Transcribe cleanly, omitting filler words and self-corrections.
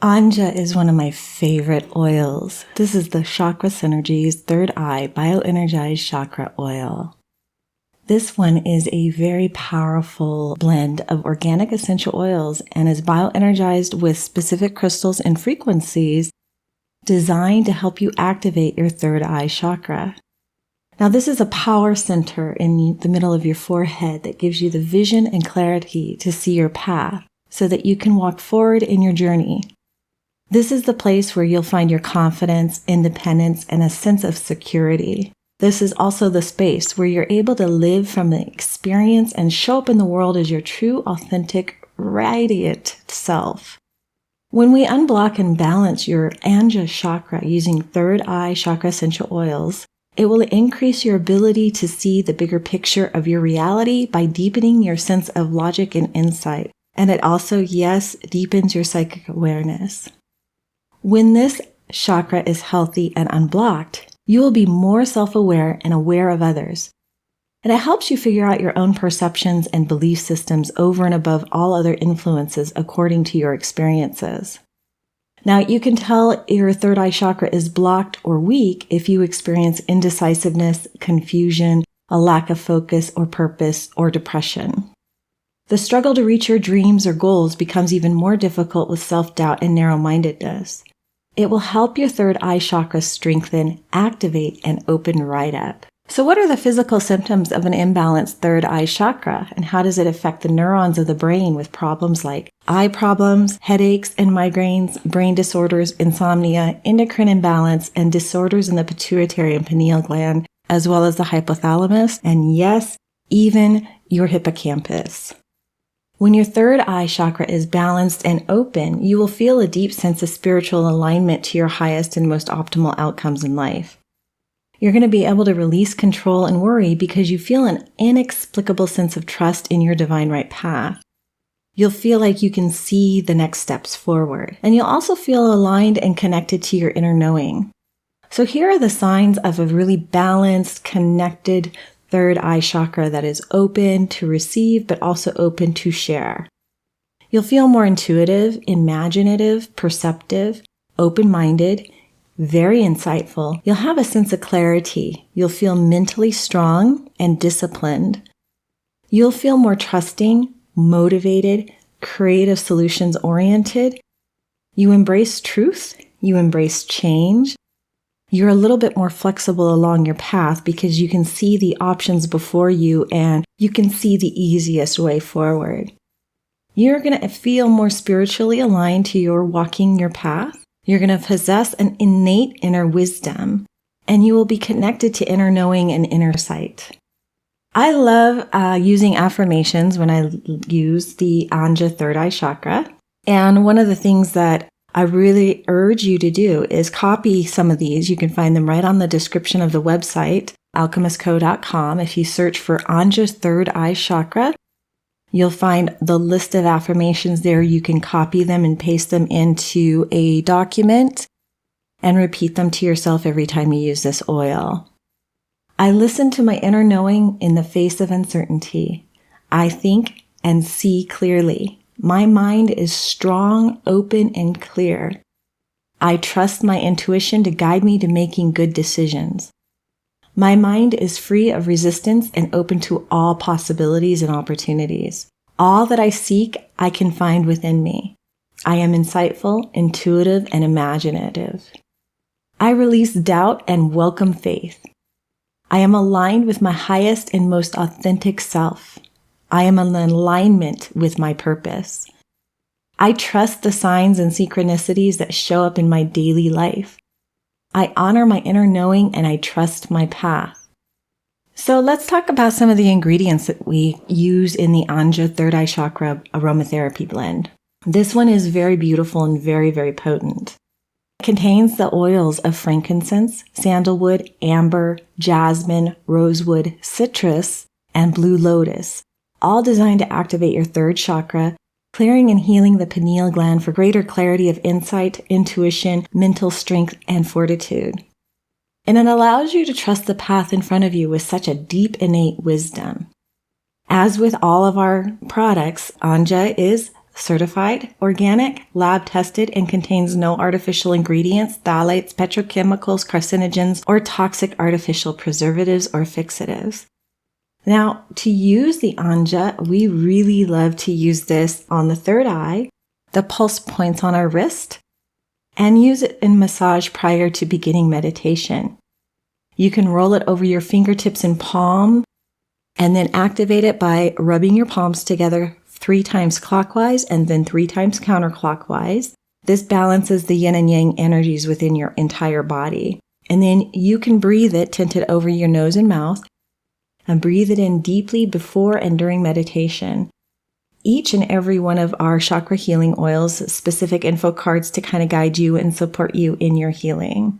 Anja is one of my favorite oils. This is the Chakra Synergies Third Eye Bioenergized Chakra Oil. This one is a very powerful blend of organic essential oils and is bioenergized with specific crystals and frequencies designed to help you activate your third eye chakra. Now, this is a power center in the middle of your forehead that gives you the vision and clarity to see your path so that you can walk forward in your journey. This is the place where you'll find your confidence, independence, and a sense of security. This is also the space where you're able to live from the experience and show up in the world as your true, authentic, radiant self. When we unblock and balance your Anja Chakra using Third Eye Chakra essential oils, it will increase your ability to see the bigger picture of your reality by deepening your sense of logic and insight. And it also, yes, deepens your psychic awareness. When this chakra is healthy and unblocked, you will be more self-aware and aware of others. And it helps you figure out your own perceptions and belief systems over and above all other influences according to your experiences. Now, you can tell your third eye chakra is blocked or weak if you experience indecisiveness, confusion, a lack of focus or purpose, or depression. The struggle to reach your dreams or goals becomes even more difficult with self-doubt and narrow-mindedness. It will help your third eye chakra strengthen, activate, and open right up. So what are the physical symptoms of an imbalanced third eye chakra, and how does it affect the neurons of the brain with problems like eye problems, headaches and migraines, brain disorders, insomnia, endocrine imbalance, and disorders in the pituitary and pineal gland, as well as the hypothalamus, and yes, even your hippocampus? When your third eye chakra is balanced and open, you will feel a deep sense of spiritual alignment to your highest and most optimal outcomes in life. You're going to be able to release control and worry because you feel an inexplicable sense of trust in your divine right path. You'll feel like you can see the next steps forward, and you'll also feel aligned and connected to your inner knowing. So here are the signs of a really balanced, connected third eye chakra that is open to receive, but also open to share. You'll feel more intuitive, imaginative, perceptive, open-minded, very insightful. You'll have a sense of clarity. You'll feel mentally strong and disciplined. You'll feel more trusting, motivated, creative solutions-oriented. You embrace truth. You embrace change. You're a little bit more flexible along your path because you can see the options before you and you can see the easiest way forward. You're going to feel more spiritually aligned to your walking your path. You're going to possess an innate inner wisdom, and you will be connected to inner knowing and inner sight. I love using affirmations when I use the Anja Third Eye Chakra. And one of the things that I really urge you to do is copy some of these. You can find them right on the description of the website, alchemistco.com. If you search for Anja's Third Eye Chakra, you'll find the list of affirmations there. You can copy them and paste them into a document and repeat them to yourself every time you use this oil. I listen to my inner knowing in the face of uncertainty. I think and see clearly. My mind is strong, open, and clear. I trust my intuition to guide me to making good decisions. My mind is free of resistance and open to all possibilities and opportunities. All that I seek, I can find within me. I am insightful, intuitive, and imaginative. I release doubt and welcome faith. I am aligned with my highest and most authentic self. I am in alignment with my purpose. I trust the signs and synchronicities that show up in my daily life. I honor my inner knowing and I trust my path. So let's talk about some of the ingredients that we use in the Anja Third Eye Chakra aromatherapy blend. This one is very beautiful and very, very potent. It contains the oils of frankincense, sandalwood, amber, jasmine, rosewood, citrus, and blue lotus, all designed to activate your third chakra, clearing and healing the pineal gland for greater clarity of insight, intuition, mental strength, and fortitude. And it allows you to trust the path in front of you with such a deep innate wisdom. As with all of our products, Anja is certified, organic, lab tested, and contains no artificial ingredients, phthalates, petrochemicals, carcinogens, or toxic artificial preservatives or fixatives. Now, to use the Anja, we really love to use this on the third eye, the pulse points on our wrist, and use it in massage prior to beginning meditation. You can roll it over your fingertips and palm, and then activate it by rubbing your palms together 3 times clockwise and then 3 times counterclockwise. This balances the yin and yang energies within your entire body. And then you can breathe it tinted over your nose and mouth, and breathe it in deeply before and during meditation. Each and every one of our chakra healing oils, specific info cards to kind of guide you and support you in your healing.